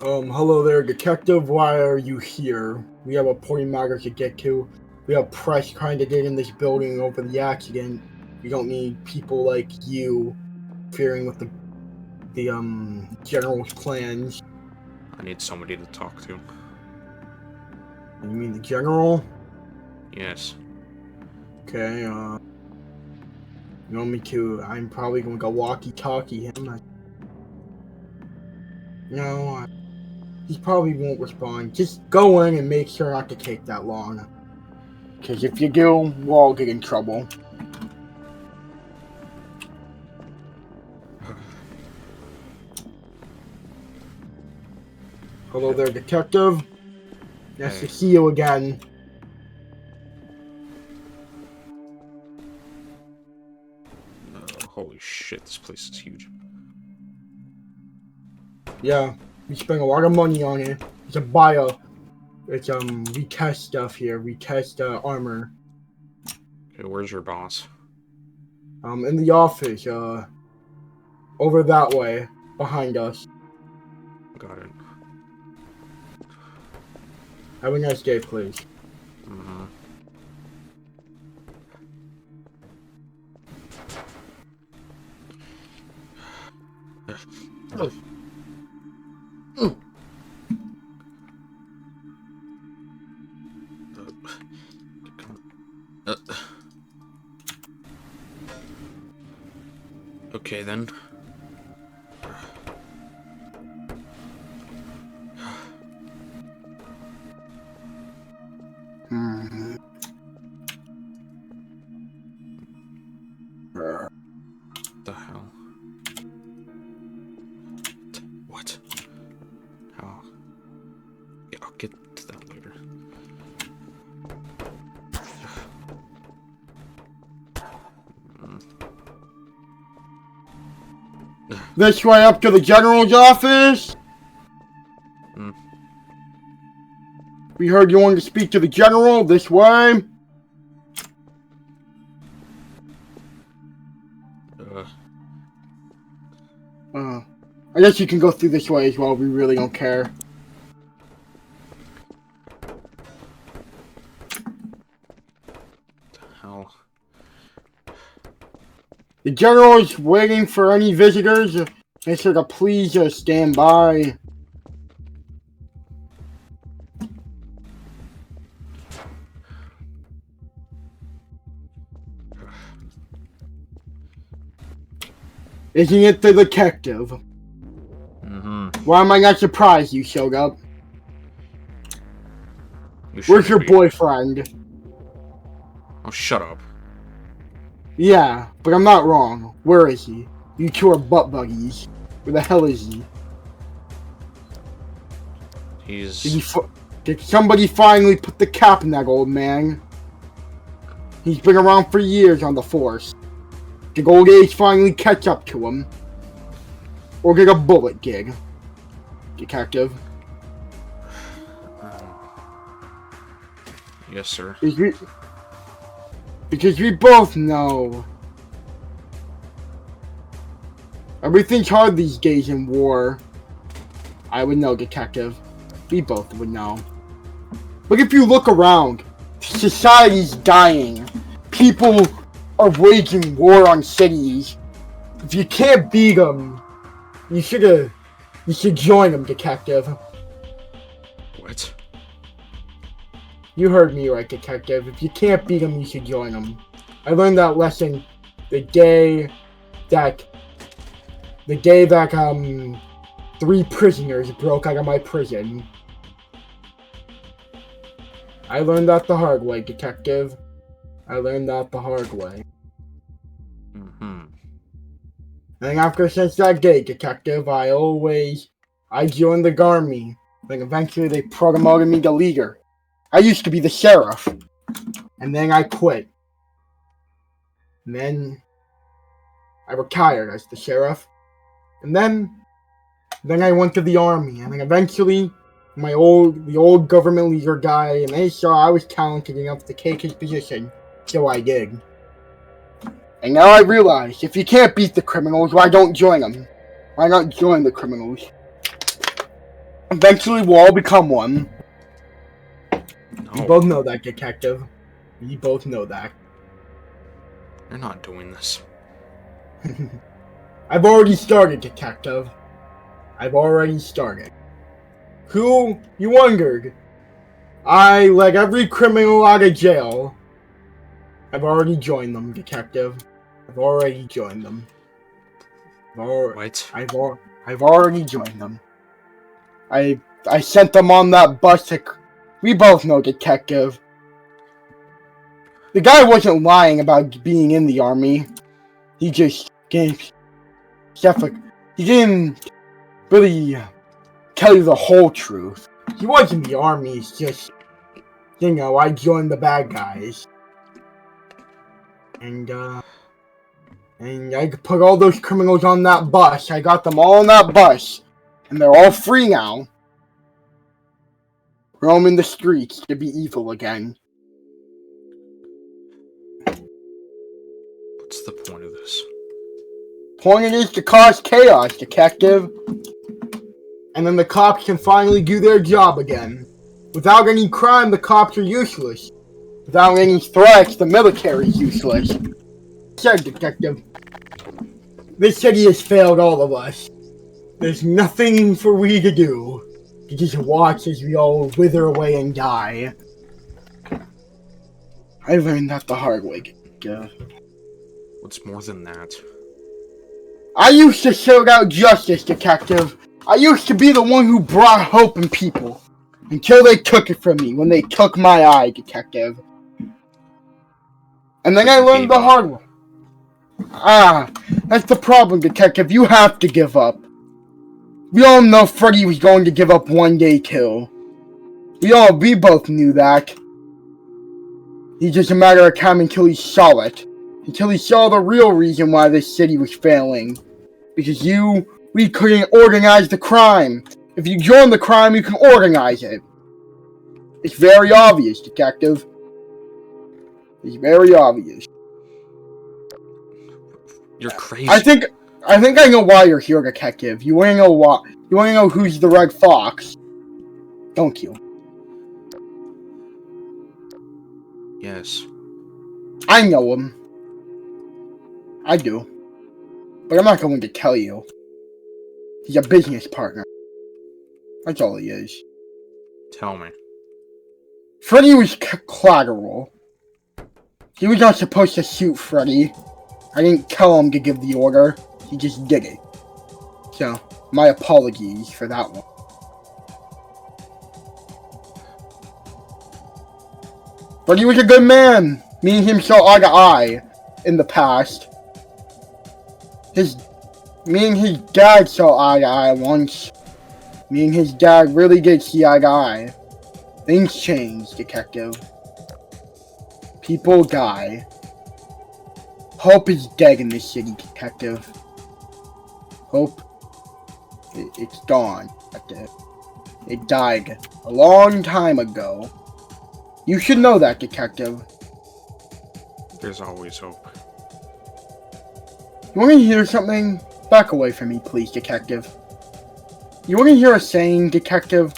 Hello there, detective. Why are you here? We have a important matter to get to. We have press trying to get in this building over the accident. We don't need people like you interfering with the general's plans. I need somebody to talk to. You mean the general? Yes. Okay, you want me to? I'm probably gonna go walkie-talkie him. No, he probably won't respond. Just go in and make sure not to take that long. Because if you do, we'll all get in trouble. Hello there, detective. Nice to see you again. Holy shit, this place is huge. Yeah, we spent a lot of money on it. It's a bio. It's we test stuff here. We test armor. Okay, where's your boss? In the office, over that way, behind us. Got it. Have a nice day, please. Mm-hmm. Okay then. The hell? What? How? Yeah, I'll get to that later. This way up to the general's office. We heard you wanted to speak to the general. This way. I guess you can go through this way as well. We really don't care. The hell? The general is waiting for any visitors. Make sure to please stand by. Isn't it the detective? Why am I not surprised you showed up? Where's your boyfriend? Oh, shut up. Yeah, but I'm not wrong. Where is he? You two are butt buddies. Where the hell is he? Did somebody finally put the cap in that old man? He's been around for years on the force. Did old age finally catch up to him? Or get a bullet gig? Detective. Yes, sir. Because we both know. Everything's hard these days in war. I would know, detective. We both would know. But if you look around, society's dying. People are waging war on cities. If you can't beat them, you should join them, detective. What? You heard me right, detective. If you can't beat them, you should join them. I learned that lesson the day that 3 prisoners broke out of my prison. I learned that the hard way, detective. I learned that the hard way. And since that day, detective, I joined the army. Then eventually they promoted me to leader. I used to be the sheriff. And then I quit. And then I retired as the sheriff. And then I went to the army. And then eventually the old government leader guy, and they saw I was talented enough to take his position. So I did. And now I realize, if you can't beat the criminals, why don't join them? Why not join the criminals? Eventually, we'll all become one. No, We both know that, Detective. We both know that. you're not doing this. I've already started, Detective. I've already started. Who, you wondered? I let every criminal out of jail. I've already joined them, Detective. I've already joined them. What? I've already joined them. I sent them on that bus to... We both know, Detective. The guy wasn't lying about being in the army. He just gave... He didn't really tell you the whole truth. He was in the army, it's just... You know, I joined the bad guys. And I could put all those criminals on that bus. I got them all on that bus. And they're all free now. Roaming the streets to be evil again. What's the point of this? Point is to cause chaos, Detective. And then the cops can finally do their job again. Without any crime, the cops are useless. Without any threats, the military is useless. Said Detective. This city has failed all of us. There's nothing for we to do. To just watch as we all wither away and die. I learned that the hard way, Detective. What's more than that? I used to serve out justice, Detective. I used to be the one who brought hope in people. Until they took it from me, when they took my eye, Detective. And then I learned the hard way. Ah, that's the problem, Detective. You have to give up. We all know Freddy was going to give up one day too. We both knew that. It's just a matter of time until he saw it. Until he saw the real reason why this city was failing. Because we couldn't organize the crime. If you join the crime, you can organize it. It's very obvious, Detective. It's very obvious. You're crazy. I think I know why you're here, Detective. You wanna know why? You wanna know who's the Red Fox? Don't you? Yes. I know him. I do. But I'm not going to tell you. He's a business partner. That's all he is. Tell me. Freddy was collateral. He was not supposed to shoot Freddy. I didn't tell him to give the order. He just did it. So, my apologies for that one. Freddy was a good man. Me and him saw eye to eye in the past. Me and his dad saw eye to eye once. Me and his dad really did see eye to eye. Things change, Detective. People die. Hope is dead in this city, Detective. Hope, it's gone. It died a long time ago. You should know that, Detective. There's always hope. You want to hear something? Back away from me, please, Detective. You want to hear a saying, Detective?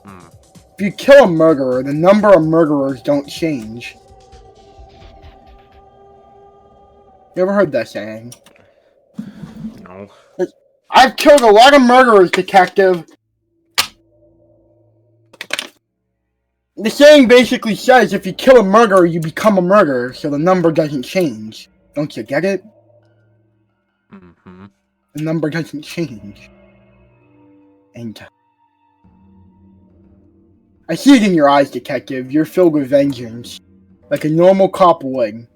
If you kill a murderer, the number of murderers don't change. You ever heard that saying? No. I've killed a lot of murderers, Detective. The saying basically says if you kill a murderer, you become a murderer, so the number doesn't change. Don't you get it? Mm-hmm. The number doesn't change. And I see it in your eyes, Detective. You're filled with vengeance. Like a normal cop would.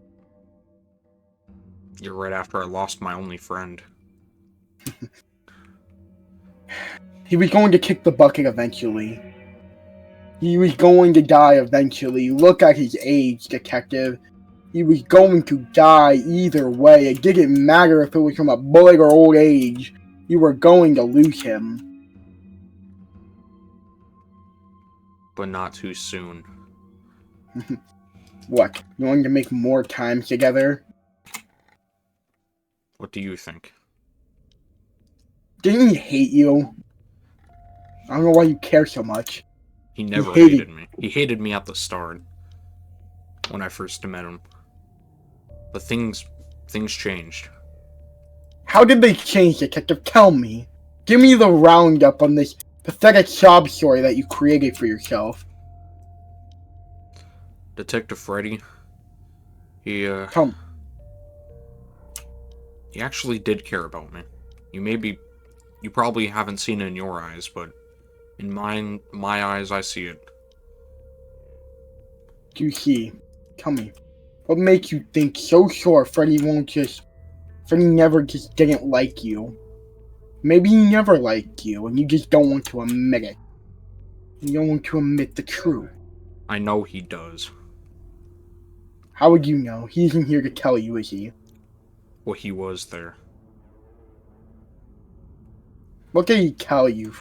You're right after I lost my only friend. He was going to kick the bucket eventually. He was going to die eventually. Look at his age, Detective. He was going to die either way. It didn't matter if it was from a bullet or old age. You were going to lose him. But not too soon. What? You want to make more time together? What do you think? Didn't he hate you? I don't know why you care so much. He never hated me. He hated me at the start, when I first met him. But things changed. How did they change, Detective? Tell me. Give me the roundup on this pathetic sob story that you created for yourself. Detective Freddy, he actually did care about me. You probably haven't seen it in your eyes, but in my eyes, I see it. Do you see? Tell me. What makes you think so sure Freddy never just didn't like you? Maybe he never liked you, and you just don't want to admit it. You don't want to admit the truth. I know he does. How would you know? He isn't here to tell you, is he? Well, he was there. What did he tell you?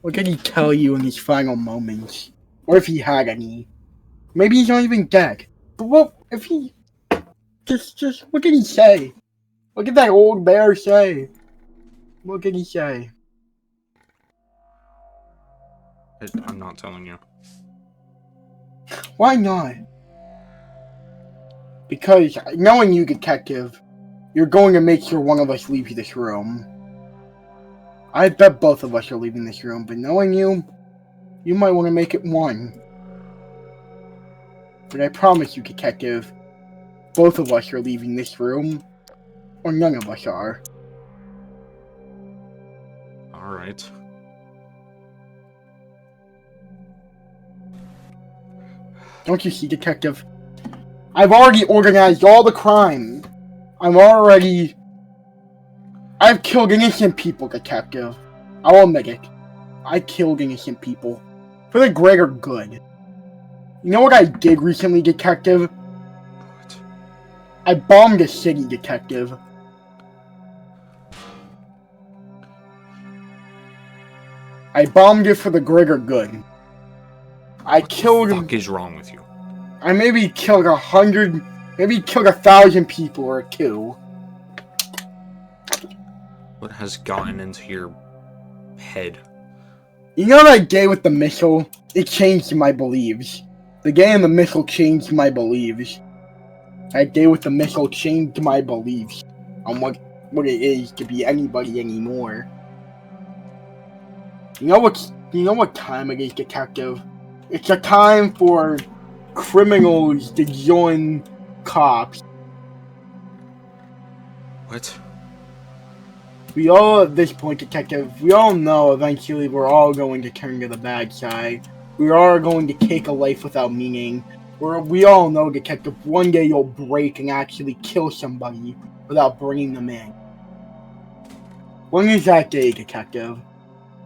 What did he tell you in his final moments? Or if he had any? Maybe he's not even dead. But what if he... Just, what did he say? What did that old bear say? What did he say? I'm not telling you. Why not? Because, knowing you, Detective, you're going to make sure one of us leaves this room. I bet both of us are leaving this room, but knowing you, you might want to make it one. But I promise you, Detective, both of us are leaving this room, or none of us are. Alright. Don't you see, Detective? I've already organized all the crime. I've killed innocent people, Detective. I'll admit it. I killed innocent people. For the greater good. You know what I did recently, Detective? What? I bombed a city, Detective. I bombed it for the greater good. What the fuck is wrong with you? I maybe killed 100, maybe killed 1,000 people or 2. What has gotten into your head? You know that day with the missile? It changed my beliefs. The day in the missile changed my beliefs. That day with the missile changed my beliefs on what it is to be anybody anymore. You know what time it is, Detective? It's a time for criminals to join cops. What? We all, at this point, Detective, we all know eventually we're all going to turn to the bad side. We are going to take a life without meaning. We all know, Detective, one day you'll break and actually kill somebody without bringing them in. When is that day, Detective?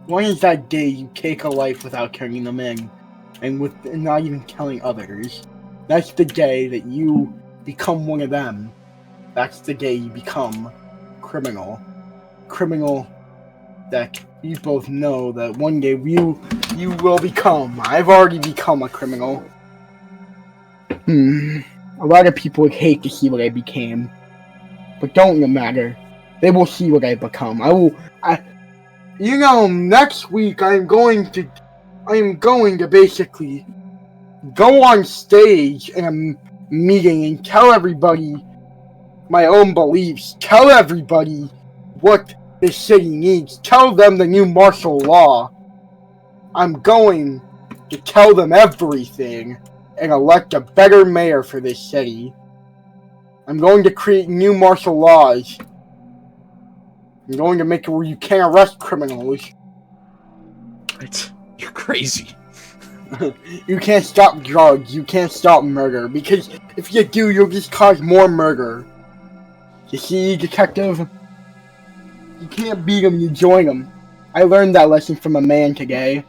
When is that day you take a life without turning them in? And not even telling others? That's the day that you become one of them. That's the day you become criminal. Criminal that you both know that one day you will become. I've already become a criminal. A lot of people would hate to see what I became. But don't matter. They will see what I become. Next week I am going to basically go on stage in a meeting and tell everybody my own beliefs. Tell everybody what the city needs. Tell them the new martial law. I'm going to tell them everything and elect a better mayor for this city. I'm going to create new martial laws. I'm going to make it where you can't arrest criminals. What? You're crazy. You can't stop drugs. You can't stop murder. Because if you do, you'll just cause more murder. You see, Detective? You can't beat them, you join them. I learned that lesson from a man today.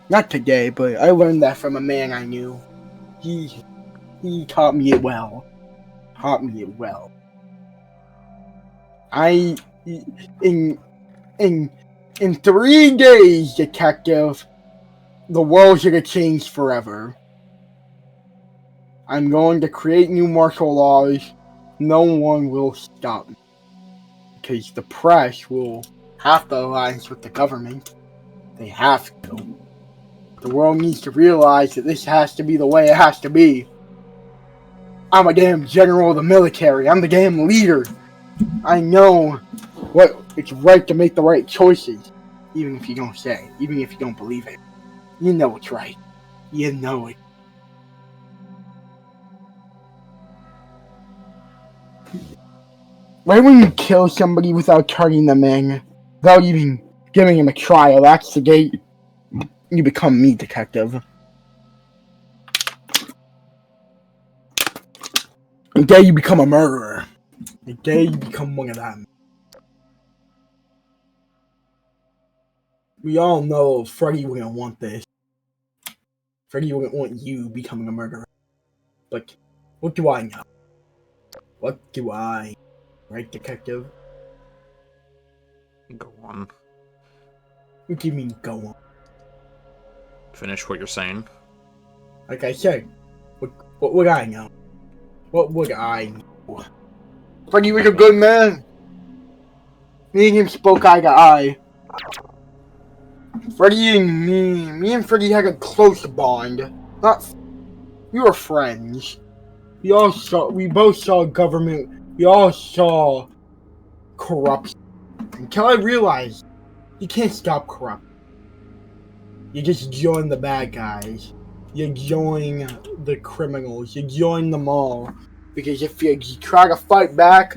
Not today, but I learned that from a man I knew. He taught me it well. In 3 days, Detective, the world's gonna change forever. I'm going to create new martial laws. No one will stop me. Because the press will have to alliance with the government. They have to. The world needs to realize that this has to be the way it has to be. I'm a damn general of the military. I'm the damn leader. I know what it's right to make the right choices. Even if you don't say it. Even if you don't believe it. You know it's right. You know it. Right when you kill somebody without turning them in, without even giving them a trial, that's the day you become me, detective. The day you become a murderer. The day you become one of them. We all know Freddy wouldn't want this. Freddy wouldn't want you becoming a murderer. But what do I know? What do I? Right, detective? Go on. What do you mean, go on? Finish what you're saying. Like I said, what would I know? What would I know? Freddy was a good man. Me and him spoke eye to eye. Freddy and me and Freddy had a close bond. We were friends. We both saw government. We all saw corruption. Until I realized, you can't stop corruption. You just join the bad guys. You join the criminals. You join them all. Because if you try to fight back,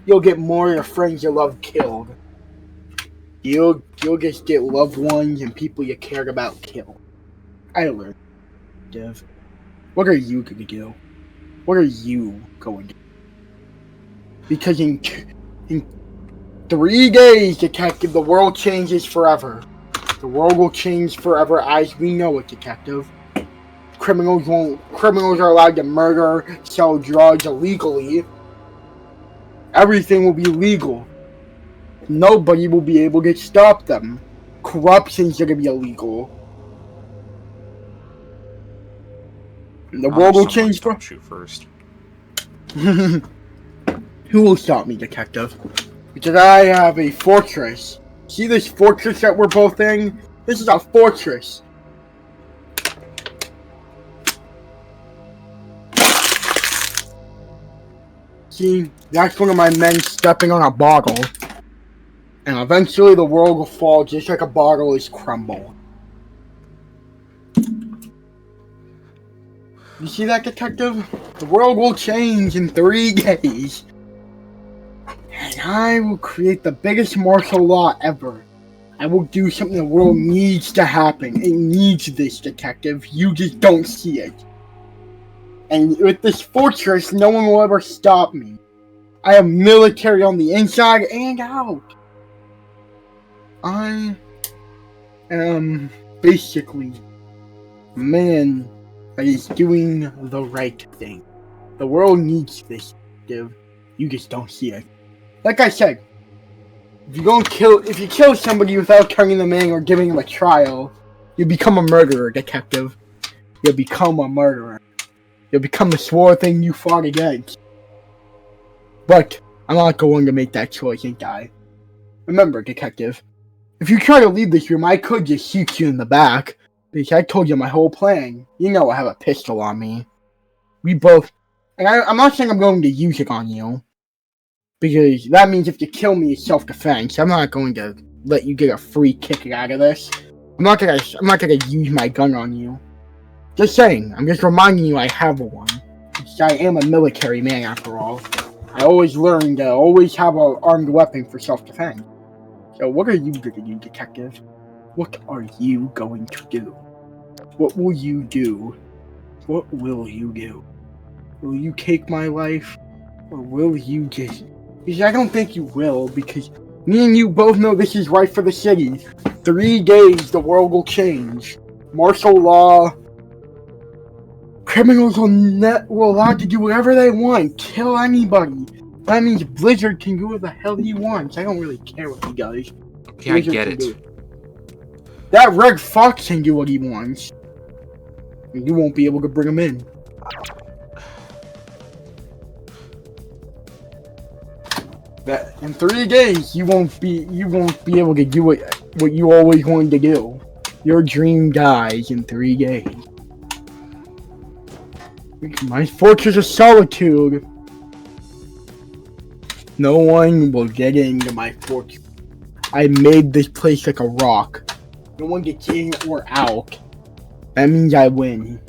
you'll get more of your friends you love killed. You'll just get loved ones and people you cared about killed. I learned, Dev. What are you going to do? What are you going to do? Because in 3 days, detective, the world changes forever. The world will change forever as we know it, detective. Criminals are allowed to murder, sell drugs illegally. Everything will be legal. Nobody will be able to stop them. Corruption's gonna be illegal. The world will change for you first. Who will stop me, detective? Because I have a fortress. See this fortress that we're both in? This is a fortress. See, that's one of my men stepping on a bottle. And eventually the world will fall just like a bottle is crumbled. You see that, detective? The world will change in 3 days. And I will create the biggest martial law ever. I will do something the world needs to happen. It needs this, detective. You just don't see it. And with this fortress, no one will ever stop me. I have military on the inside and out. I am basically a man that is doing the right thing. The world needs this, detective. You just don't see it. Like I said, if you kill somebody without turning them in or giving them a trial, you become a murderer, detective. You'll become a murderer. You'll become the swore thing you fought against. But I'm not going to make that choice and die. Remember, detective, if you try to leave this room, I could just shoot you in the back. Because I told you my whole plan. You know I have a pistol on me. We both... And I'm not saying I'm going to use it on you. Because that means if you kill me, it's self-defense. I'm not going to let you get a free kick out of this. I'm not gonna use my gun on you. Just saying. I'm just reminding you I have one. Because I am a military man after all. I always learned to always have an armed weapon for self-defense. So what are you going to do, detective? What are you going to do? What will you do? What will you do? Will you take my life? Or will you just... Because I don't think you will, because me and you both know this is right for the city. 3 days, the world will change. Martial law. Criminals will allowed to do whatever they want. Kill anybody. That means Blizzard can do what the hell he wants. I don't really care what he does. Okay, I get it. That Red Fox can do what he wants. And you won't be able to bring him in. That in 3 days you won't be able to do what you always wanted to do. Your dream dies in 3 days. My fortress of solitude. No one will get into my fortress. I made this place like a rock. No one gets in or out. That means I win.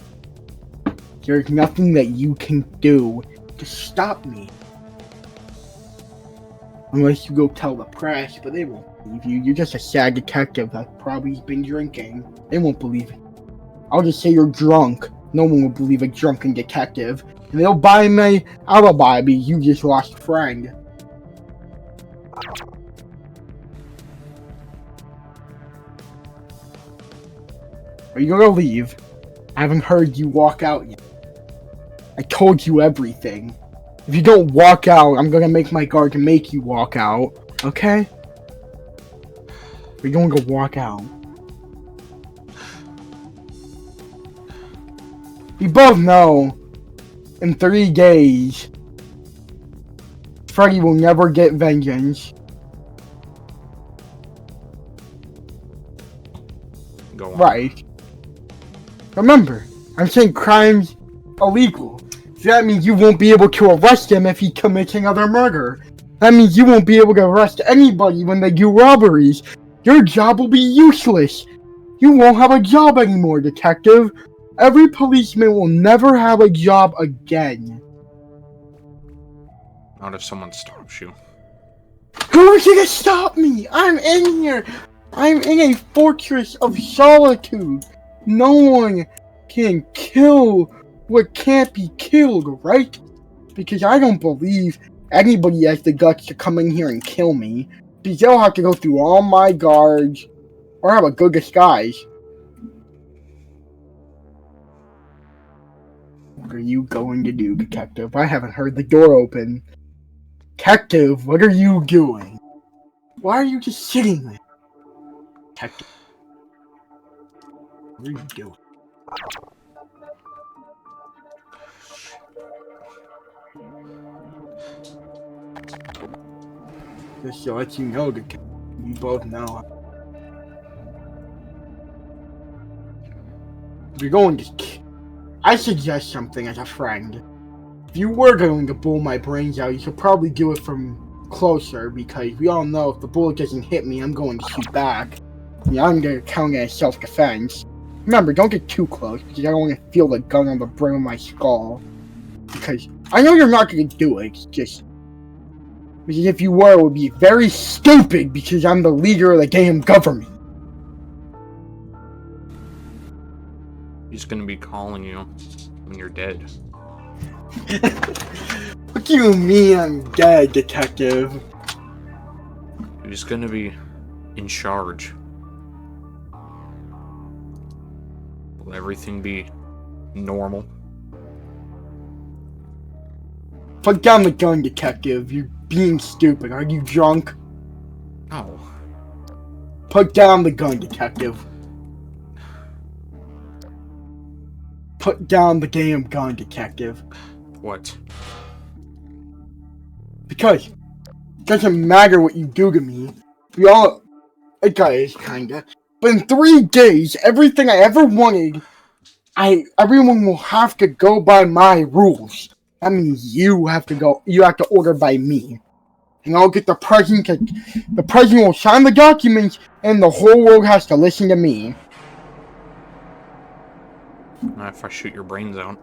There's nothing that you can do to stop me. Unless you go tell the press, but they won't believe you. You're just a sad detective that's probably been drinking. They won't believe it. I'll just say you're drunk. No one will believe a drunken detective. And they'll buy my alibi because you just lost a friend. Are you gonna leave? I haven't heard you walk out yet. I told you everything. If you don't walk out, I'm gonna make my guard to make you walk out. Okay? We're gonna go walk out. We both know in 3 days Freddy will never get vengeance. Go on. Right. Remember, I'm saying crime's illegal. So that means you won't be able to arrest him if he commits another murder. That means you won't be able to arrest anybody when they do robberies. Your job will be useless. You won't have a job anymore, detective. Every policeman will never have a job again. Not if someone stops you. Who's gonna stop me? I'm in here. I'm in a fortress of solitude. No one can kill what can't be killed, right? Because I don't believe anybody has the guts to come in here and kill me. Because they'll have to go through all my guards or have a good disguise. What are you going to do, detective? I haven't heard the door open. Detective, what are you doing? Why are you just sitting there? Detective, what are you doing? Just to let you know, detective, we both know. You're going to... I suggest something as a friend. If you were going to blow my brains out, you should probably do it from closer, because we all know if the bullet doesn't hit me, I'm going to shoot back. Yeah, I'm going to count it as self-defense. Remember, don't get too close, because I don't want to feel the gun on the brim of my skull. Because I know you're not going to do it, it's just... Because if you were, it would be very stupid, because I'm the leader of the damn government. He's gonna be calling you when you're dead. What do you mean I'm dead, detective? He's gonna be in charge. Will everything be normal? Put down the gun, detective. You're being stupid. Are you drunk? No. Put down the gun, detective. Put down the damn gun, detective. What? Because it doesn't matter what you do to me. We all... It does, kinda. But in 3 days, everything I ever wanted, everyone will have to go by my rules. That means you have to order by me. And I'll get the president will sign the documents, and the whole world has to listen to me. Not if I shoot your brains out.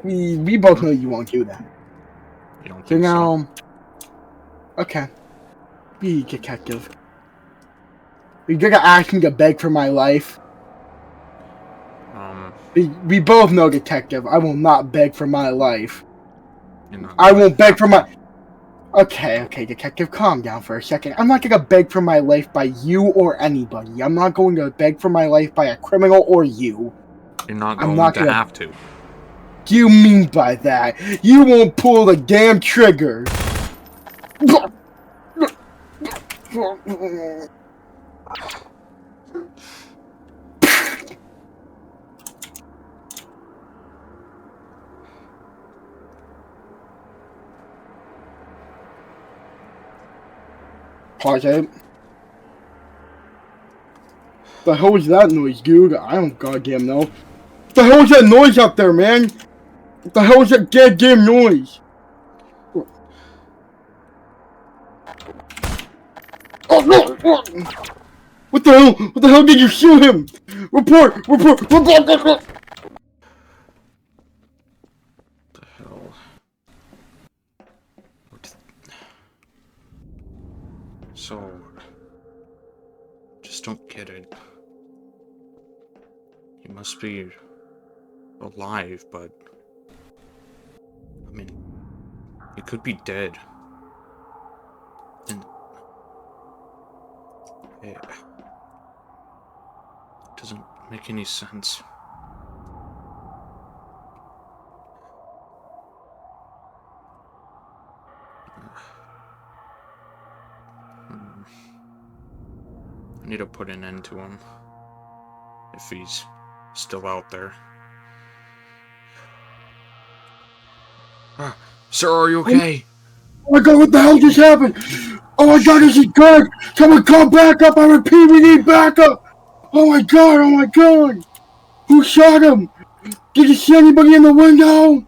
We both know you won't do that. You don't So think now... Okay. Be detective. You're gonna ask me to beg for my life? We both know, detective, I will not beg for my life. I won't beg for my... Okay, detective, calm down for a second. I'm not gonna beg for my life by you or anybody. I'm not going to beg for my life by a criminal or you. You're not going to have to. What do you mean by that? You won't pull the damn trigger. Pause it. The hell was that noise, dude? I don't goddamn know. What the hell was that noise out there, man? What the hell was that goddamn noise? Oh no! What the hell? What the hell did you shoot him? Report! Report! Report! Report! What the hell? So, just don't get it. He must be alive, but I mean, he could be dead. And it doesn't make any sense. I need to put an end to him if he's still out there. Sir, are you okay? Oh my god, what the hell just happened? Oh my god, is he good? Someone call backup! I repeat, we need backup! Oh my god, oh my god! Who shot him? Did you see anybody in the window?